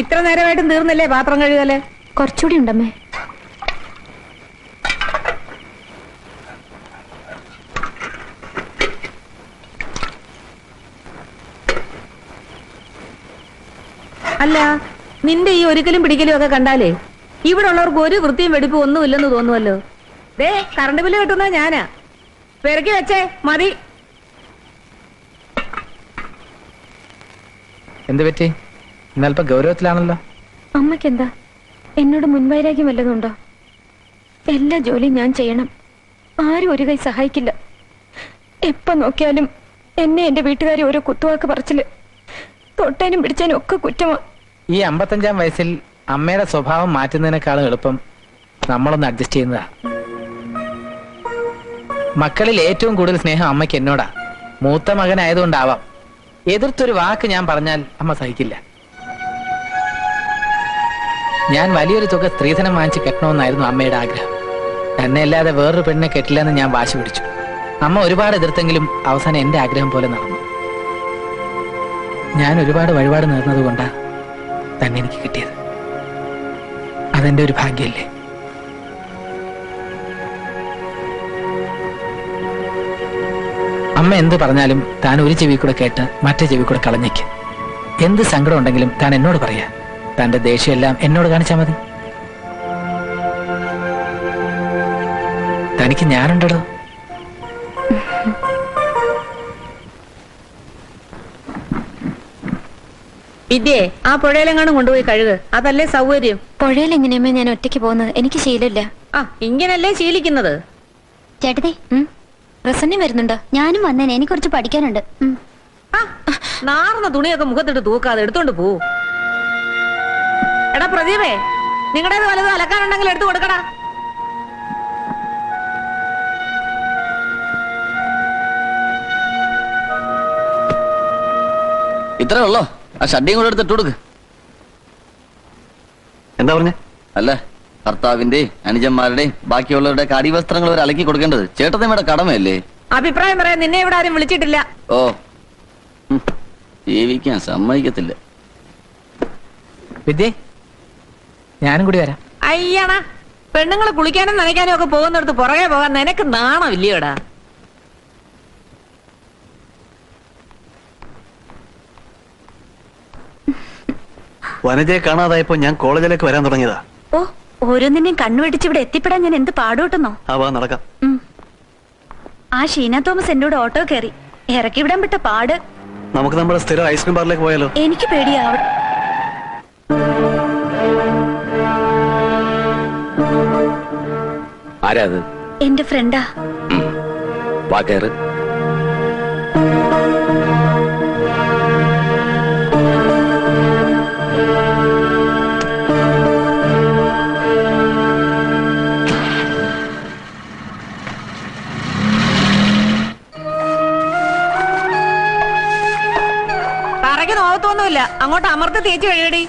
ഇത്ര നേരമായിട്ടും തീർന്നില്ലേ പാത്രം കഴുകല്? കുറച്ചുകൂടി ഉണ്ടമ്മേ. അല്ല, നിന്റെ ഈ ഒരിക്കലും പിടിക്കലും ഒക്കെ കണ്ടാലേ ഇവിടെ ഉള്ളവർക്ക് ഒരു വൃത്തിയും വെടിപ്പും ഒന്നുമില്ലെന്ന് തോന്നുമല്ലോ. ദേ, കറണ്ട് ബില്ല് കിട്ടുന്നത് ഞാനാ. പെരക്കി വെച്ചേ മതി. എന്ത് പറ്റി? ഇന്നൽപ്പം ഗൗരവത്തിലാണല്ലോ. അമ്മയ്ക്കെന്താ എന്നോട് മുൻവൈരാഗ്യം വല്ലതുണ്ടോ? എല്ലാ ജോലിയും ഞാൻ ചെയ്യണം, ആരും ഒരു കൈ സഹായിക്കില്ല. എപ്പോ നോക്കിയാലും എന്നെ എന്റെ വീട്ടുകാരെ ഓരോ കുത്തുവാക്ക് പറച്ചില്, തൊട്ടാനും പിടിച്ചാനും ഒക്കെ കുറ്റമാ. ഈ 55-ാം വയസ്സിൽ അമ്മയുടെ സ്വഭാവം മാറ്റുന്നതിനേക്കാളും എളുപ്പം നമ്മളൊന്ന് അഡ്ജസ്റ്റ് ചെയ്യുന്നതാ. മക്കളിൽ ഏറ്റവും കൂടുതൽ സ്നേഹം അമ്മയ്ക്ക് എന്നോടാ. മൂത്ത മകനായതുകൊണ്ടാവാം. എതിർത്തൊരു വാക്ക് ഞാൻ പറഞ്ഞാൽ അമ്മ സഹിക്കില്ല. ഞാൻ വലിയൊരു തുക സ്ത്രീധനം വാങ്ങിച്ച് കെട്ടണമെന്നായിരുന്നു അമ്മയുടെ ആഗ്രഹം. തന്നെ അല്ലാതെ വേറൊരു പെണ്ണിനെ കെട്ടില്ലെന്ന് ഞാൻ വാശി പിടിച്ചു. അമ്മ ഒരുപാട് എതിർത്തെങ്കിലും അവസാനം എന്റെ ആഗ്രഹം പോലെ നടന്നു. ഞാൻ ഒരുപാട് വഴിപാട് നേർന്നത് കൊണ്ടാ തന്നെ എനിക്ക് കിട്ടിയത്. അതെന്റെ ഒരു ഭാഗ്യല്ലേ? അമ്മ എന്ത് പറഞ്ഞാലും താൻ ഒരു ചെവി കൂടെ കേട്ട് മറ്റേ ചെവി കൂടെ കളഞ്ഞേക്ക്. എന്ത് സങ്കടം ഉണ്ടെങ്കിലും താൻ എന്നോട് പറയാ. തന്റെ ദേഷ്യം എല്ലാം എന്നോട് കാണിച്ചാ മതി. തനിക്ക് ഞാനുണ്ടോ? വിദ്യേ, ആ പുഴയിലെങ്ങാനും കൊണ്ടുപോയി കഴുക്. അതല്ലേ സൗകര്യം. പുഴയിലെങ്ങനെയമ്മേ ഞാൻ ഒറ്റയ്ക്ക് പോകുന്നത്? എനിക്ക് ശീലമില്ല. ആ, ഇങ്ങനല്ലേ ശീലിക്കുന്നത്. ചേട്ടത്തി, പ്രസന്നം വരുന്നുണ്ടോ? ഞാനും വന്നേനെ, എനിക്ക് കുറച്ച് പഠിക്കാനുണ്ട്. നാർന്ന തുണിയൊക്കെ മുഖത്തിട്ട് തൂക്കാതെ എടുത്തോണ്ട് പോ. എടാ പ്രദീപേ, നിങ്ങളുടേത് വലതും അലക്കാനുണ്ടെങ്കിൽ എടുത്തു കൊടുക്കടാ. ഇത്രേ ഉള്ളോ? ആ ഷഡ്ഡിയും കൂടെ എടുത്തിട്ട് കൊടുക്ക്. എന്താ പറഞ്ഞേ? അല്ല, ഭർത്താവിന്റെ അനുജന്മാരുടെ ബാക്കിയുള്ളവരുടെ അടിവസ്ത്രങ്ങൾ ഒരു അലക്കി കൊടുക്കേണ്ടത് ചേട്ടത്തിയുടെ കടമയല്ലേ? അഭിപ്രായം പറയാൻ നിന്നെ ഇവിടെ ആരും വിളിച്ചിട്ടില്ല. ഓ, ജീവിക്കാൻ സമ്മതിക്കത്തില്ല. വിദ്യേ, ഞാനും കൂടി വരാം. അയ്യണ, പെണ്ണുങ്ങൾ കുളിക്കാനും നനയ്ക്കാനും ഒക്കെ പോകുന്നിടത്ത് പുറകെ പോകാൻ നിനക്ക് നാണമില്ലയോടാ? വനജയെ കാണാതായപ്പോ ഞാൻ കോളേജിലേക്ക് വരാൻ തുടങ്ങിയതാ. ഓ, ഓരോന്നിനെയും കണ്ണുവെടിച്ച് ഇവിടെ എത്തിപ്പെടാൻ ഞാൻ എന്ത് പാടുപെട്ടെന്നോ. വാ നടക്കാം. ആ ഷീന തോമസ് എന്നോട് ഓട്ടോ കയറി ഇറക്കി വിടാൻ വിട്ട പാട്. നമുക്ക് നമ്മുടെ സ്ഥിരം ഐസ്ക്രീം ബാറിലേക്ക് പോയാലോ? എനിക്ക് പേടിയാ. ആരാ അത്? എന്റെ ഫ്രണ്ടാ. വാ കയറ്. തറയ്ക്ക് നോകത്തൊന്നുമില്ല, അങ്ങോട്ട് അമർത്തി തേച്ച് കഴിയടി.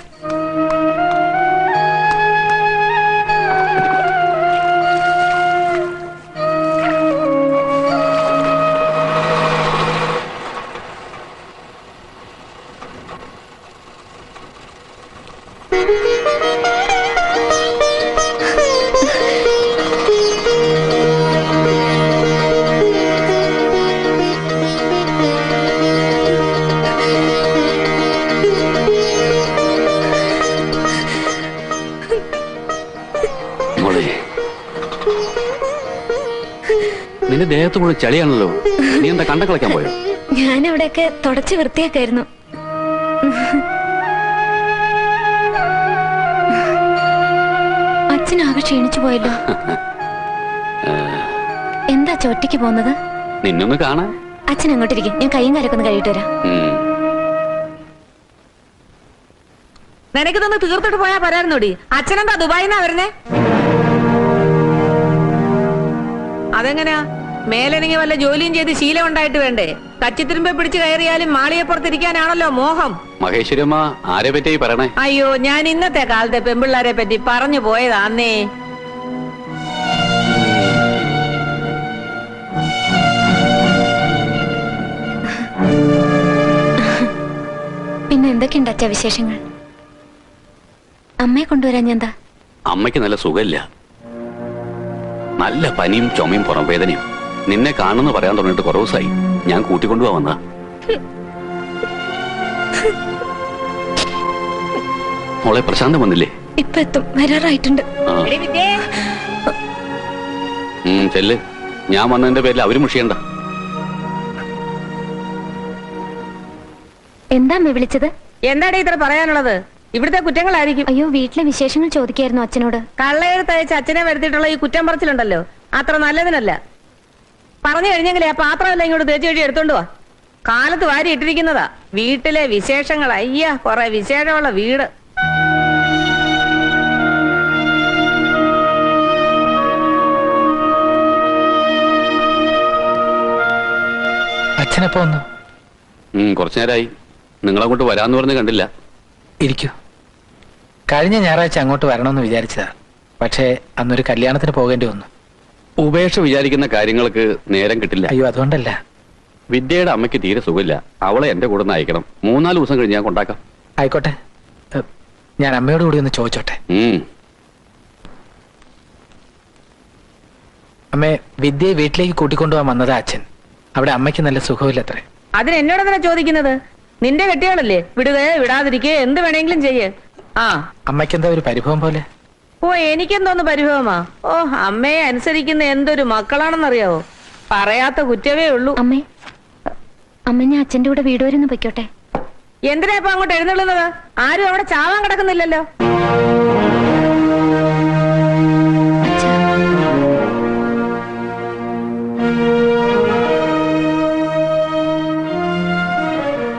നിന്റെ ദേഹത്ത് മുഴുവൻ ചളിയാണല്ലോ. നീ എന്താ കണ്ട കളിക്കാൻ പോയോ? ഞാൻ അവിടെയൊക്കെ തുടച്ച് വൃത്തിയാക്കായിരുന്നു. അച്ഛനാകെ ക്ഷീണിച്ചു പോയല്ലോ. എന്താ ഒറ്റയ്ക്ക് പോകുന്നത്? നിന്നൊന്ന് കാണാൻ. അച്ഛൻ അങ്ങോട്ടിരിക്കും, ഞാൻ കൈയും കാലൊക്കെ കഴിയിട്ട് വരാം. നിനക്കിതൊന്ന് തീർത്തിട്ട് പോയാ പറയാറുന്നോടി. അച്ഛനെന്താ ദുബായിന്നാ വരുന്നേ? അതെങ്ങനെയാ? മേലനങ്ങി വല്ല ജോലിയും ചെയ്ത് ശീലം ഉണ്ടായിട്ട് വേണ്ടേ? കച്ചിത്തിരുമ്പെ പിടിച്ച് കയറിയാലും മാളികപ്പുറത്തിരിക്കാനാണല്ലോ മോഹം. മഹേശ്വരമ്മ ആരെ പറ്റി പറയണേ? അയ്യോ, ഞാൻ ഇന്നത്തെ കാലത്തെ പെമ്പിള്ളാരെ പറ്റി പറഞ്ഞു പോയതാന്നേ. പിന്നെ എന്തൊക്കെയുണ്ട് അച്ഛാ വിശേഷങ്ങൾ? അമ്മയെ കൊണ്ടുവരാൻ ഞാൻ എന്താ? അമ്മയ്ക്ക് നല്ല സുഖമില്ല. നല്ല പനിയും ചുമയും പുറം വേദനയും. നിന്നെ കാണുന്നു പറയാൻ തുടങ്ങിയിട്ട് കുറേ ദിവസമായി. ഞാൻ കൂട്ടിക്കൊണ്ടുപോവാ വന്നാ. മോളെ പ്രശാന്തം വന്നില്ലേ? ഇപ്പൊ എത്തും, വരാറായിട്ടുണ്ട്. ചെല്ല്. ഞാൻ വന്നതിന്റെ പേരിൽ അവര് മുഷിയണ്ട. എന്താ അമ്മ വിളിച്ചത്? എന്താടേ ഇത്ര പറയാനുള്ളത്? ഇവിടുത്തെ കുറ്റങ്ങളായിരിക്കും. അയ്യോ, വീട്ടിലെ വിശേഷങ്ങൾ ചോദിക്കായിരുന്നു അച്ഛനോട്. കള്ളയെടുത്തയച്ച് അച്ഛനെ വരുത്തിയിട്ടുള്ള ഈ കുറ്റം പറച്ചിലുണ്ടല്ലോ, അത്ര നല്ലതിനല്ല. പറഞ്ഞു കഴിഞ്ഞെങ്കിലേ ആ പാത്രമല്ല ഇങ്ങോട്ട് തേച്ച് കഴിച്ച് എടുത്തോണ്ട് വാ. കാലത്ത് വാരി ഇട്ടിരിക്കുന്നതാ വീട്ടിലെ വിശേഷങ്ങൾ. അയ്യ, കുറെ വിശേഷമുള്ള വീട്. അച്ഛനെപ്പോ വന്നു? കുറച്ചു നേരമായി. നിങ്ങളങ്ങോട്ട് വരാന്ന് പറഞ്ഞ് കണ്ടില്ല. ഇരിക്കൂ. കഴിഞ്ഞ ഞായറാഴ്ച അങ്ങോട്ട് വരണമെന്ന് വിചാരിച്ചതാ. പക്ഷേ അന്നൊരു കല്യാണത്തിന് പോകേണ്ടി വന്നു. ഉപേക്ഷ വിചാരിക്കുന്ന കാര്യങ്ങൾക്ക് നേരം കിട്ടില്ല. അയ്യോ, അതുകൊണ്ടല്ല. വിദ്യയുടെ അമ്മയ്ക്ക് തീരെ സുഖമില്ല. അവളെ എന്റെ കൂടെ ഒന്ന് അയക്കണം. 3-4 ദിവസം കഴിഞ്ഞ് ഞാൻ കൊണ്ടാക്കാം. ആയിക്കോട്ടെ. ഞാൻ അമ്മയോട് കൂടി ഒന്ന് ചോദിച്ചോട്ടെ. അമ്മേ, വിദ്യയെ വീട്ടിലേക്ക് കൂട്ടിക്കൊണ്ടുപോകാൻ വന്നതാ അച്ഛൻ. അവിടെ അമ്മയ്ക്ക് നല്ല സുഖമില്ലത്രേ. അതിന് എന്നോട് തന്നെ ചോദിക്കുന്നത്? നിന്റെ കെട്ടിയാളല്ലേ, വിടുകയോ വിടാതിരിക്കയോ എന്ത് വേണമെങ്കിലും ചെയ്യേ. ആ, അമ്മയ്ക്ക് എന്താ ഒരു പരിഭവം പോലെ? ഓ, എനിക്കെന്തോന്ന് പരിഭവമാ? ഓ, അമ്മയെ അനുസരിക്കുന്ന എന്തൊരു മക്കളാണെന്നറിയാവോ? പറയാത്ത കുറ്റമേ ഉള്ളൂ. അമ്മേ, അമ്മ ഞാൻ അച്ഛന്റെ കൂടെ വീട് വരെ ഒന്ന് പൊയ്ക്കോട്ടെ. എന്തിനാ ഇപ്പൊ അങ്ങോട്ട് എഴുന്നള്ളുന്നത്? ആരും അവിടെ ചാവാൻ കിടക്കുന്നില്ലല്ലോ.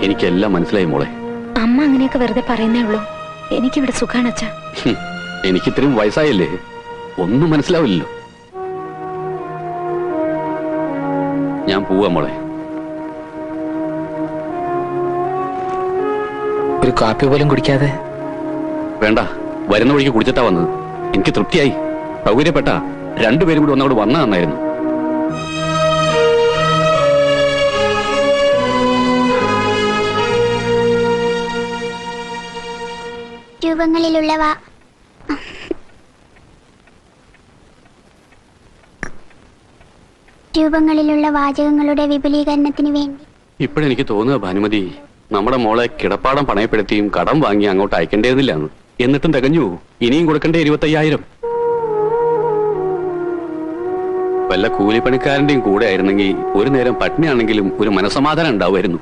എനിക്കെല്ലാം മനസ്സിലായി മോളെ. അമ്മ അങ്ങനെയൊക്കെ വെറുതെ പറയുന്നേ ഉള്ളൂ. എനിക്കിവിടെ സുഖാണ് അച്ഛാ. എനിക്കിത്രയും വയസ്സായില്ലേ, ഒന്നും മനസ്സിലാവില്ലല്ലോ. ഞാൻ പോവാ മോളെ. ഒരു കാപ്പി പോലും കുടിക്കാതെ? വേണ്ട, വരുന്ന വഴിക്ക് കുടിച്ചിട്ടാ വന്നത്. എനിക്ക് തൃപ്തിയായി. സൗകര്യപ്പെട്ട രണ്ടുപേരും കൂടി ഒന്നങ്ങോട്ട് വന്നാ നന്നായിരുന്നു. രൂപങ്ങളിലുള്ള വാചകങ്ങളുടെ വിപുലീകരണത്തിന് വേണ്ടി ഇപ്പോഴെനിക്ക് തോന്നുക ഭാനുമതി, നമ്മുടെ മോളെ കിടപ്പാടം പണയപ്പെടുത്തിയും കടം വാങ്ങി അങ്ങോട്ട് അയക്കേണ്ടതില്ലാന്ന്. എന്നിട്ടും തികഞ്ഞു. ഇനിയും കൊടുക്കേണ്ട 25,000. വല്ല കൂലിപ്പണിക്കാരന്റെയും കൂടെ ആയിരുന്നെങ്കിൽ ഒരു നേരം പട്ടിണിയാണെങ്കിലും ഒരു മനസമാധാനം ഉണ്ടാവുമായിരുന്നു.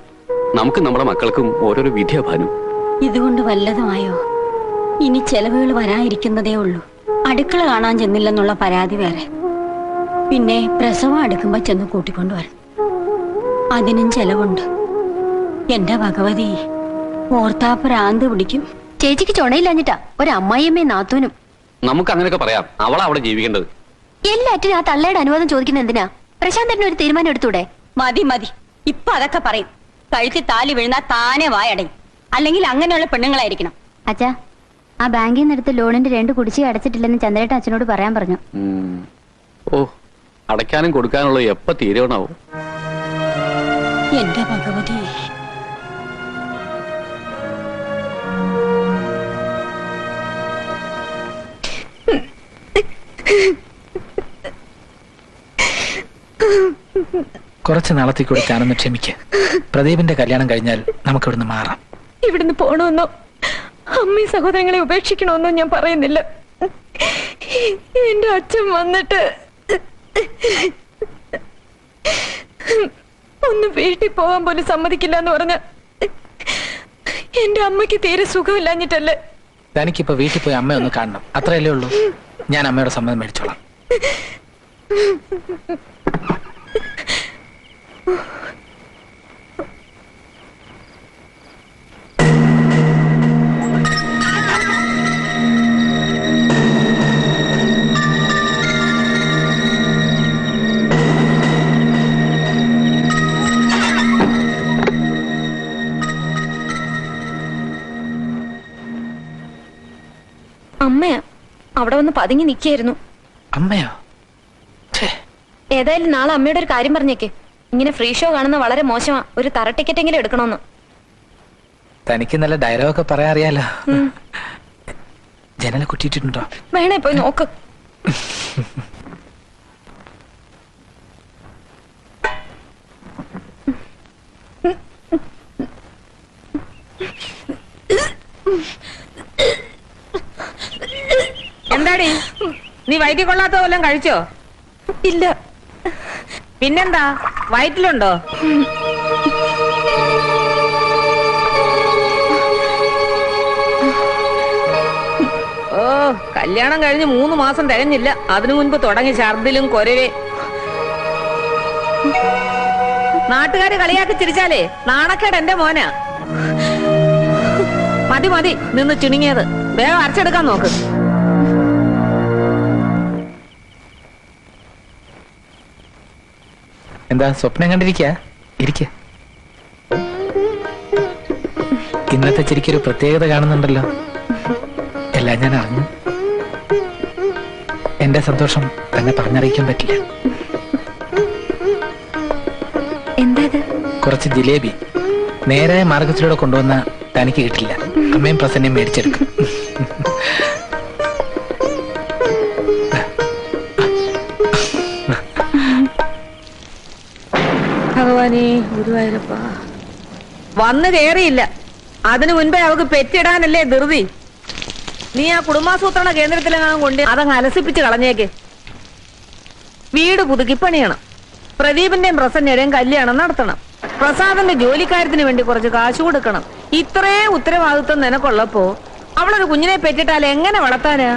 നമുക്ക് നമ്മുടെ മക്കൾക്കും ഓരോരോ വിധിയാ ഭാനു. ഇതുകൊണ്ട് വല്ലതുമായോ? ഇനി ചെലവുകൾ വരാതിരിക്കുന്നതേ ഉള്ളൂ. അടുക്കള കാണാൻ ചെന്നില്ലെന്നുള്ള പരാതി വേറെ. പിന്നെ പ്രസവം അടുക്കുമ്പോ ചെന്ന് കൂട്ടിക്കൊണ്ടുവരണം. അതിനും ചെലവുണ്ട്. എന്റെ ഭഗവതി, ഓർത്താ പ്രാന്ത് പിടിക്കും. ചേച്ചിക്ക് ചുണയില്ലാഞ്ഞിട്ടാ ഒരു അമ്മായിയമ്മയും നാത്തൂനും. നമുക്ക് അങ്ങനെയൊക്കെ പറയാം. അവളാ അവിടെ ജീവിക്കേണ്ടത്. എല്ലാറ്റിനും ആ തള്ളയുടെ അനുവാദം ചോദിക്കുന്ന എന്തിനാ? പ്രശാന്തന് ഒരു തീരുമാനം എടുത്തൂടെ? മതി മതി, ഇപ്പൊ അതൊക്കെ പറയും. കഴുത്തി താലി വീഴുന്ന താനെ വായടയും. അല്ലെങ്കിൽ അങ്ങനെയുള്ള പെണ്ണുങ്ങളായിരിക്കണം. അച്ഛാ, ആ ബാങ്കിൽ നിന്ന് എടുത്ത് ലോണിന്റെ 2 കുടിശ്ശിക അടച്ചിട്ടില്ലെന്ന് ചന്ദ്രേട്ടൻ അച്ഛനോട് പറയാൻ പറഞ്ഞു. ഓ, അടയ്ക്കാനും കൊടുക്കാനുള്ള എപ്പ തീരുമാനാവും? എന്റെ ഭഗവതി, കുറച്ച് നാളത്തേക്ക് കൂടി ഞാനൊന്ന് ക്ഷമിക്ക. പ്രദീപിന്റെ കല്യാണം കഴിഞ്ഞാൽ നമുക്ക് ഇവിടുന്ന് മാറാം. ഇവിടുന്ന് പോണമെന്നോ അമ്മയും സഹോദരങ്ങളെ ഉപേക്ഷിക്കണമെന്നോ ഞാൻ പറയുന്നില്ല. എന്റെ അച്ഛൻ വന്നിട്ട് ഒന്ന് വീട്ടിൽ പോകാൻ പോലും സമ്മതിക്കില്ല എന്ന് പറഞ്ഞ എന്റെ അമ്മയ്ക്ക് തീരെ സുഖമില്ലാഞ്ഞിട്ടല്ലേ. തനിക്കിപ്പോ വീട്ടിൽ പോയി അമ്മ ഒന്ന് കാണണം, അത്രയല്ലേ ഉള്ളൂ. ഞാൻ അമ്മയുടെ സമ്മതം മേടിച്ചോളാം. അമ്മയാ അവിടെ വന്ന് പതുങ്ങി നിൽക്കായിരുന്നു. അമ്മയോ? ഏതായാലും നാളെ അമ്മയുടെ ഒരു കാര്യം പറഞ്ഞേക്ക്. ഇങ്ങനെ ഫ്രീ ഷോ കാണുന്ന വളരെ മോശമാ. ഒരു തറ ടിക്കറ്റ് എങ്കിലും എടുക്കണമെന്ന്. തനിക്ക് നല്ല ഡയലോഗൊക്കെ പറയാൻ അറിയാലോ. ജനല കുറ്റിയിട്ടുണ്ടോ? വേണേ പോയി നോക്ക്. എന്താടി നീ വയറ്റിൽ കൊള്ളാത്ത വല്ലതും കഴിച്ചോ? ഇല്ല. പിന്നെന്താ വയറ്റിലുണ്ടോ? ഓ, കല്യാണം കഴിഞ്ഞ് 3 മാസം തികഞ്ഞില്ല, അതിനു മുൻപ് തുടങ്ങി ഛർദിലും കൊരവേ. നാട്ടുകാര് കളിയാക്കി ചിരിച്ചാലേ നാണക്കേട് എന്റെ മോനാ. മതി മതി നിന്ന് ചിണുങ്ങിയത്, വേഗം അരച്ചെടുക്കാൻ നോക്ക്. എന്താ സ്വപ്നം കണ്ടിരിക്കാ? ഇരിക്ക. ഇന്നത്തെ ചിരിക്കൊരു പ്രത്യേകത കാണുന്നുണ്ടല്ലോ. എല്ലാം ഞാൻ അറിഞ്ഞു. എന്റെ സന്തോഷം തന്നെ പറഞ്ഞറിയിക്കാൻ പറ്റില്ല. എന്താ? കുറച്ച് ജിലേബി നേരായ മാർഗത്തിലൂടെ കൊണ്ടുവന്ന തനിക്ക് കിട്ടില്ല. അമ്മയും പ്രസന്നയും മേടിച്ചെടുക്കും. ഭഗവാനേ ഗുരുവായൂരപ്പ. വന്ന് കേറിയില്ല, അതിനു മുൻപേ അവക്ക് പെറ്റിടാനല്ലേ ധൃതി. നീ ആ കുടുംബാസൂത്രണ കേന്ദ്രത്തിലെങ്ങാനും കൊണ്ട് അതങ്ങ് അലസിപ്പിച്ച് കളഞ്ഞേക്ക്. വീട് പുതുക്കിപ്പണിയണം. പ്രദീപിന്റെയും പ്രസന്നയുടെയും കല്യാണം നടത്തണം. പ്രസാദന്റെ ജോലിക്കാര്യത്തിന് വേണ്ടി കുറച്ച് കാശ് കൊടുക്കണം. ഇത്രയും ഉത്തരവാദിത്വം നിനക്കുള്ളപ്പോ അവളൊരു കുഞ്ഞിനെ പെറ്റിട്ടാൽ എങ്ങനെ വളർത്താനാ?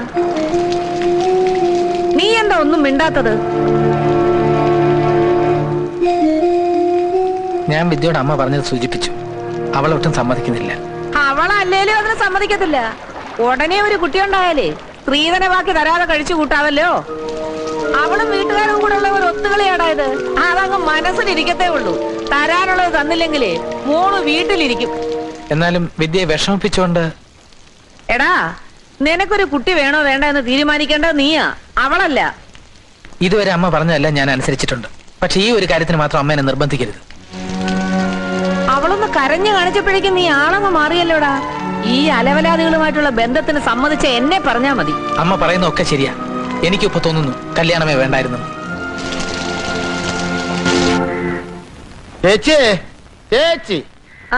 നീ എന്താ ഒന്നും മിണ്ടാത്തത്? ഞാൻ വിദ്യയോട് അമ്മ പറഞ്ഞത് സൂചിപ്പിച്ചു. അവളൊട്ടും സമ്മതിക്കുന്നില്ല. അവളല്ലേലും അതിന് സമ്മതിക്കത്തില്ല. ഉടനെ ഒരു കുട്ടിയുണ്ടായാലേ സ്ത്രീധന ബാക്കി തരാതെ കഴിച്ചു കൂട്ടാവല്ലോ. അവളും വീട്ടുകാരും കൂടെ ഉള്ള ഒരു ഒത്തുകളിയാടായത്. അതങ്ങ് മനസ്സിലിരിക്കത്തേ ഉള്ളൂ. തരാനുള്ളത് തന്നില്ലെങ്കിലേ മോള് വീട്ടിലിരിക്കും. എന്നാലും വിദ്യയെ വിഷമിപ്പിച്ചോണ്ട്. എടാ, നിനക്കൊരു കുട്ടി വേണോ വേണ്ട എന്ന് തീരുമാനിക്കേണ്ടത് നീയാ, അവളല്ല. ഇതുവരെ അമ്മ പറഞ്ഞതല്ല ഞാൻ അനുസരിച്ചിട്ടുണ്ട്. പക്ഷെ ഈ ഒരു കാര്യത്തിന് മാത്രം അമ്മേനെ നിർബന്ധിക്കരുത്. അവളൊന്ന് കരഞ്ഞു കാണിച്ചപ്പോഴേക്കും നീ ആളങ്ങ് മാറിയല്ലോടാ. ഈ അലവലാദികളുമായിട്ടുള്ള ബന്ധത്തിന് സമ്മതിച്ച എന്നെ പറഞ്ഞാ മതി. അമ്മ പറയുന്ന ഒക്കെ ശരിയാ. എനിക്കിപ്പോ തോന്നുന്നു കല്യാണമേ വേണ്ടായിരുന്നു. ചേച്ചി ചേച്ചി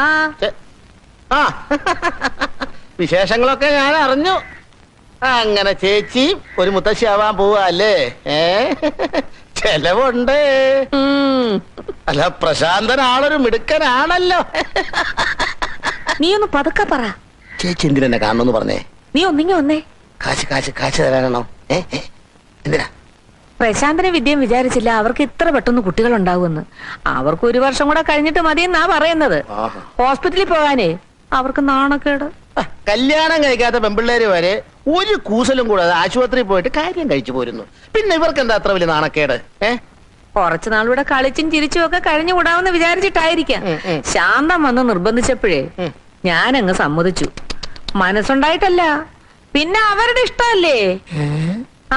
ആ ആ വിശേഷങ്ങളൊക്കെ ഞാൻ അറിഞ്ഞു. അങ്ങനെ ചേച്ചി ഒരു മുത്തശ്ശിയാവാൻ പോവല്ലേ? ചെലവുണ്ട്. അല്ല, പ്രശാന്തൻ ആളൊരു മിടുക്കനാണല്ലോ. നീ ഒന്ന് പതുക്കെ പറ. ചേച്ചി എന്തിനെന്നെ കാണണമെന്ന് പറഞ്ഞേ? നീ ഒന്നിങ്ങി വന്നേ. കാശ് തരാനാണോ? എന്തിനാ? പ്രശാന്തനെ വിദ്യം വിചാരിച്ചില്ല അവർക്ക് ഇത്ര പെട്ടെന്ന് കുട്ടികൾ ഉണ്ടാവുമെന്ന്. അവർക്ക് 1 വർഷം കൂടെ കഴിഞ്ഞിട്ട് മതിയെന്നാ പറയുന്നത്. ഹോസ്പിറ്റലിൽ പോകാനേ അവർക്ക് നാണക്കേട്. കല്യാണം കഴിക്കാത്ത പെമ്പിള്ളേര് വരെ ഒരു കൂസലും കൂടാതെ ആശുപത്രിയിൽ പോയിട്ട് കാര്യം കഴിച്ചു പോരുന്നു. പിന്നെ ഇവർക്ക് എന്താ അത്ര വലിയ നാണക്കേട്? കുറച്ചു നാളൂടെ കളിച്ചും ചിരിച്ചും ഒക്കെ കഴിഞ്ഞു കൂടാമെന്ന് വിചാരിച്ചിട്ടായിരിക്കാം. ശാന്തം വന്ന് നിർബന്ധിച്ചപ്പോഴേ ഞാനങ്ങ് സമ്മതിച്ചു. മനസ്സുണ്ടായിട്ടല്ല, പിന്നെ അവരുടെ ഇഷ്ടമല്ലേ.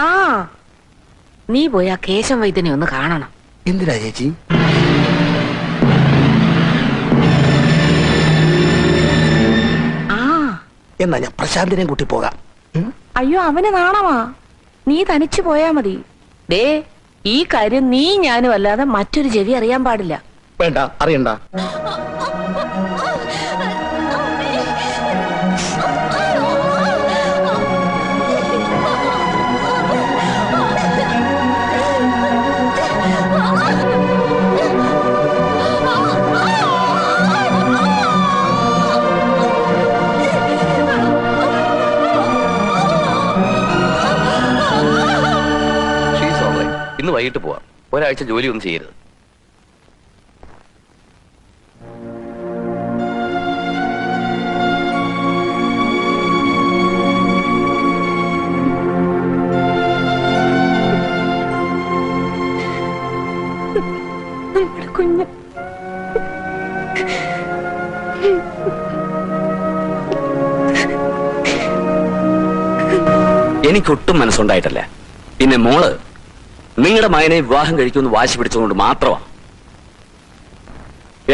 ആ, നീ പോയി ആ കേശം വൈദ്യനെ ഒന്ന് കാണണം. എന്തിനാ ചേച്ചി? ആ, എന്നാ ഞാൻ പ്രശാന്തിനെയും കൂട്ടി പോകാം. അയ്യോ, അവന് നാണമാ. നീ തനിച്ചു പോയാ മതി. ദേ, ഈ കാര്യം നീ ഞാനും അല്ലാതെ മറ്റൊരു ചെവി അറിയാൻ പാടില്ല. വേണ്ട, അറിയണ്ട. ഇന്ന് വൈകിട്ട് പോവാം. ഒരാഴ്ച ജോലി ഒന്നും ചെയ്യരുത്. കുഞ്ഞ് എനിക്കൊട്ടും മനസ്സുണ്ടായിട്ടല്ല. പിന്നെ മോള് നിങ്ങളുടെ മകനെ വിവാഹം കഴിക്കുമെന്ന് വാശി പിടിച്ചുകൊണ്ട് മാത്രമാ.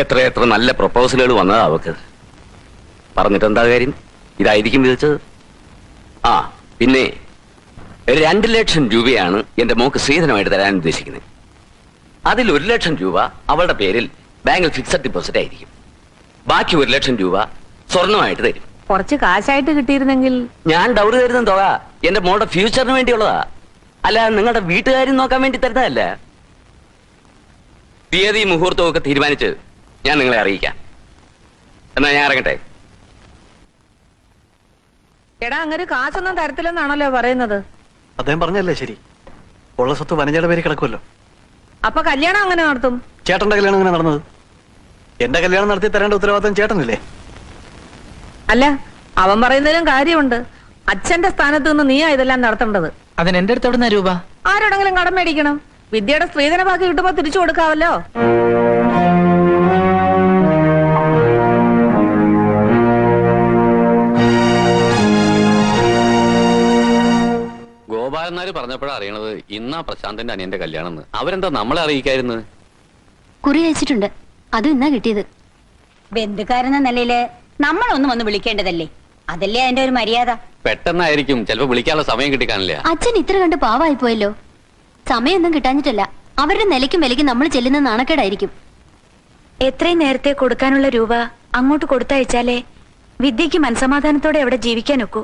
എത്ര നല്ല പ്രപ്പോസലുകൾ വന്നതാ അവക്ക്. പറഞ്ഞിട്ട് എന്താ കാര്യം? ഇതായിരിക്കും വിധിച്ചത്. ആ, പിന്നെ 2 ലക്ഷം രൂപയാണ് എന്റെ മോക്ക് സ്ത്രീധനമായിട്ട് തരാൻ ഉദ്ദേശിക്കുന്നത്. അതിൽ 1 ലക്ഷം രൂപ അവളുടെ പേരിൽ ബാങ്കിൽ ഫിക്സഡ് ഡെപ്പോസിറ്റ് ആയിരിക്കും. ബാക്കി 1 ലക്ഷം രൂപ സ്വർണമായിട്ട് തരും. കുറച്ച് കാശായിട്ട് കിട്ടിയിരുന്നെങ്കിൽ. ഞാൻ ഡൗറി തരുന്ന തുക എന്റെ മോളുടെ ഫ്യൂച്ചറിന് വേണ്ടിയുള്ളതാ, അല്ല നിങ്ങളുടെ വീട്ടുകാരും നോക്കാൻ വേണ്ടി തരുന്നതല്ല. തീയതി മുഹൂർത്തവും ഒക്കെ തീരുമാനിച്ച് ഞാൻ നിങ്ങളെ അറിയിക്കാം. എന്നാ ഞാൻ ഇറങ്ങട്ടെ. എടാ അങ്ങനെ കാശൊന്നും തരത്തില്ലെന്നാണല്ലോ പറയുന്നത്. അദ്ദേഹം പറഞ്ഞല്ലേ ശരി. ഉള്ള സ്വത്ത് വനജയുടെ പേര് കിടക്കുമല്ലോ. അപ്പൊ കല്യാണം അങ്ങനെ നടത്തും? ചേട്ടന്റെ കല്യാണം അങ്ങനെ നടന്നത്? എന്റെ കല്യാണം നടത്തി തരേണ്ട ഉത്തരവാദിത്തം ചേട്ടനില്ലേ? അല്ല, അവൻ പറയുന്നതിലും കാര്യമുണ്ട്. അച്ഛന്റെ സ്ഥാനത്ത് നിന്ന് നീയാ ഇതെല്ലാം നടത്തേണ്ടത്. അതിന് എന്റെ അടുത്ത് എവിടുന്ന രൂപ? ആരോടെങ്കിലും കടം മേടിക്കണം. വിദ്യയുടെ സ്ത്രീധന ബാക്കി കിട്ടുമ്പോ തിരിച്ചു കൊടുക്കാവല്ലോ. ഗോപാലന്മാര് പറഞ്ഞപ്പോഴാണ് അറിയണത് ഇന്നാ പ്രശാന്തന്റെ അനിയന്റെ കല്യാണം. അവരെന്താ നമ്മളെ അറിയിക്കായിരുന്നു? കുറി അയച്ചിട്ടുണ്ട്, അതും ഇന്നാ കിട്ടിയത്. ബന്ധുക്കാരെന്ന നിലയില് നമ്മളൊന്നും വന്ന് വിളിക്കേണ്ടതല്ലേ? അതല്ലേ അതിന്റെ ഒരു മര്യാദ. പെട്ടെന്നായിരിക്കും, ചിലപ്പോ വിളിക്കാനുള്ള സമയം കിട്ടിക്കാണില്ല. അച്ഛൻ ഇത്ര കണ്ട് പാവായി പോയല്ലോ. സമയമൊന്നും കിട്ടാഞ്ഞിട്ടല്ല, അവരുടെ നിലയ്ക്കും വിലയ്ക്കും നമ്മൾ ചെല്ലുന്ന നാണക്കേടായിരിക്കും. എത്രയും നേരത്തെ കൊടുക്കാനുള്ള രൂപ അങ്ങോട്ട് കൊടുത്തയച്ചാലേ വിദ്യക്ക് മനസമാധാനത്തോടെ അവിടെ ജീവിക്കാനൊക്കൂ.